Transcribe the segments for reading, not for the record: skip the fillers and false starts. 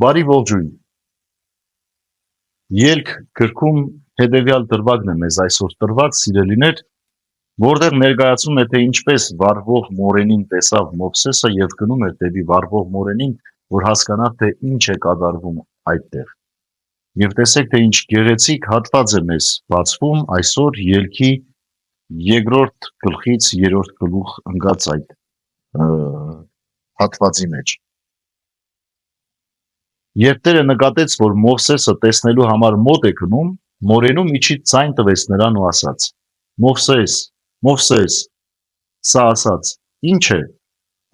Բարի ողջույն։ Ելք գրքում հետևյալ դրվագն է մեզ այսօր տրված, սիրելիներ, որտեղ ներկայացում է, թե ինչպես վառվող մորենին տեսավ Մովսեսը եւ գնում էր դեպի վառվող մորենին, որ հասկանար, թե ինչ է կատարվում այդտեղ։ Եվ տեսեք, թե ինչ գեղեցիկ հատված է մեզ բացվում այսօր ելքի երկրորդ գլխից երրորդ գլուխ ընկած այդ հատվածի մեջ։ Երբ Տերը նկատեց, որ Մովսեսը տեսնելու համար մոտ է գնում, մորենու միջից ձայն տվեց նրան ու ասաց. Մովսես, Մովսես, սա ասաց, ինչ է։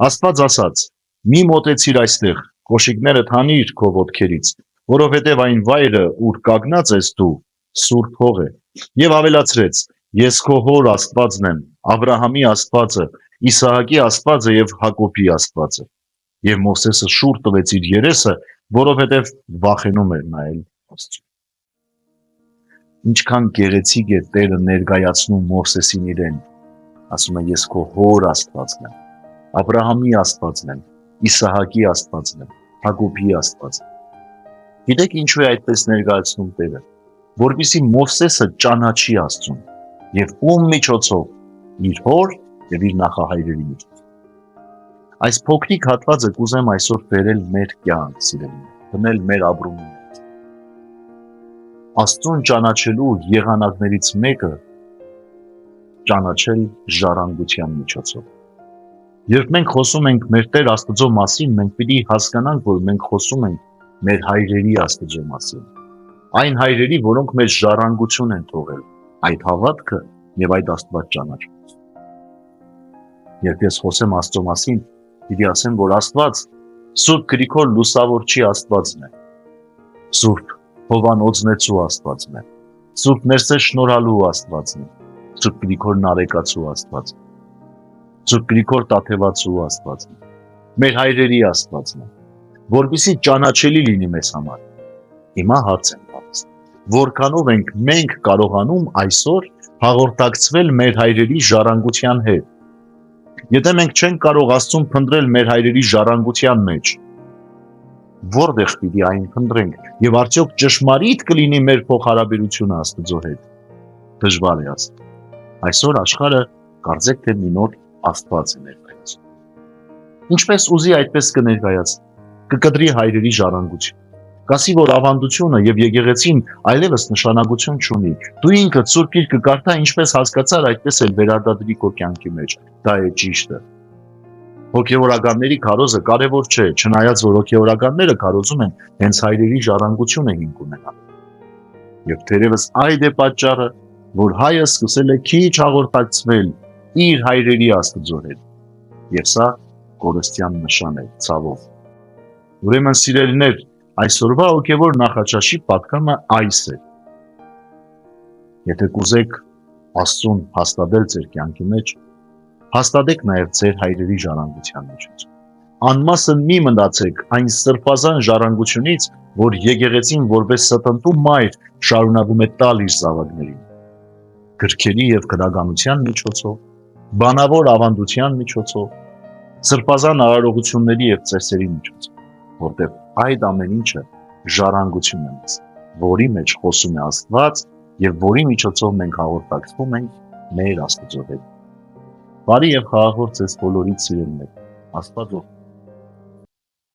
Աստված ասաց. մի մոտեցիր այստեղ, կոշիկներդ հանիր քո ոտքերից, որովհետև այն վայրը, ուր կանգնած ես դու, սուրբ հող է։ Եվ ավելացրեց. ես քո հոր Աստվածն եմ, Աբրահամի Աստվածը, Իսահակի Աստվածը եւ Հակոբի Աստվածը։ Եվ Մովսեսը շուռ տվեց իր երեսը, որովհետև վախենում էր նայել Աստծուն։ Ինչքան գեղեցիկ է Տերը ներկայացնում Մովսեսին իրեն, ասում է ես քո հոր Աստվածն եմ, Աբրահամի Աստվածն եմ, Իսահակի Աստվածն եմ, Հակոբի Աստվածն եմ։ Գիտեք ինչու է այդպես ներկայացնում Տերը, որպեսզի Մովսեսը ճանաչի Աստծուն եւ ում միջոցով, իր հոր եւ իր նախահայրերի միջոցով։ Այս փոքրիկ հատվածը կուզեմ այսօր բերել մեր կյանք, սիրելիներ, դնել մեր ապրումի մեջ։ Աստծուն ճանաչելու եղանակներից մեկը ճանաչել ժառանգության միջոցով։ Երբ մենք խոսում ենք մեր Տեր Աստծո մասին, մենք պիտի հասկանանք, որ մենք խոսում ենք մեր հայրերի Աստծո մասին։ Այն հայրերի, որոնք մեզ ժառանգություն են թողել, այդ հավատքը եւ այդ Աստված ճանաչումը։ Երբ ես խոսեմ Աստծո մասին, պիտի ասեմ, որ Աստված Սուրբ Գրիգոր Լուսավորչի Աստվածն է, Սուրբ Հովանոցնեցու Աստվածն է, Սուրբ Ներսես Շնորհալու Աստվածն է, Սուրբ Գրիգոր Նարեկացու Աստվածն է, Սուրբ Գրիգոր Տաթևացու Աստվածն է, մեր հայրերի Աստվածն է, որպեսզի ճանաչելի լինի մեզ համար։ Հիմա հարց եմ տալիս, որքանով ենք մենք կարողանում այսօր հաղորդակցվել մեր հայրերի ժառանգության հետ։ Եթե մենք չենք կարող Աստծուն փնտրել մեր հայրերի ժառանգության մեջ, որտեղ պիտի այն փնտրենք եւ արդյոք ճշմարիտ կլինի մեր փոխհարաբերությունը Աստծո հետ։ Դժվար է ասել։ Այսօր աշխարհը կարծեք թե մի նոր Աստված է ներկայացնում։ Ինչպես ուզի այդպես կներկայացնի, կկտրի հայրերի ժառանգություն։ Կասի, որ ավանդությունը եւ եկեղեցին այլևս նշանակություն չունի։ Դու ինքդ Սուրբ Գիրքը կարդա, ինչպես հասկացար, այդպես էլ վերարտադրի քո կյանքի մեջ։ Դա է ճիշտը։ Հոգեորականների քարոզը կարևոր չէ, չնայած որ հոգեորականները քարոզում են հենց հայրերի ժառանգությունը հիմք ունենալ։ Եվ թերևս այդ է պատճառը, որ հայը սկսել է քիչ հաղորդակցվել իր հայրերի Աստծո հետ։ Եվ սա կորստյան նշան է, ցավով։ Ուրեմն սիրելիներ, այսօրվա հոգևոր նախաճաշի պատգամը այս է։ Եթե կուզեք Աստծուն հաստատել ձեր կյանքի մեջ, հաստատեք նաև ձեր հայրերի ժառանգության միջոցով։ Անմասն մի մտածեք այն սրբազան ժառանգությունից, որ եկեղեցին որպես ստնտու մայր շարունակում է տալ իր զավակներին։ Գրքերի եւ գրականության միջոցով, բանավոր ավանդության միջոցով, սրբազան արարողությունների եւ ծեսերի միջոցով, որտեղ այդ ամեն ինչը ժառանգություն է մեզ, որի մեջ խոսում է Աստված եւ որի միջոցով մենք հաղորդակցվում ենք մեր Աստծո հետ։ Բարի եւ խաղաղ ձեզ բոլորիդ սիրելիներ, Աստված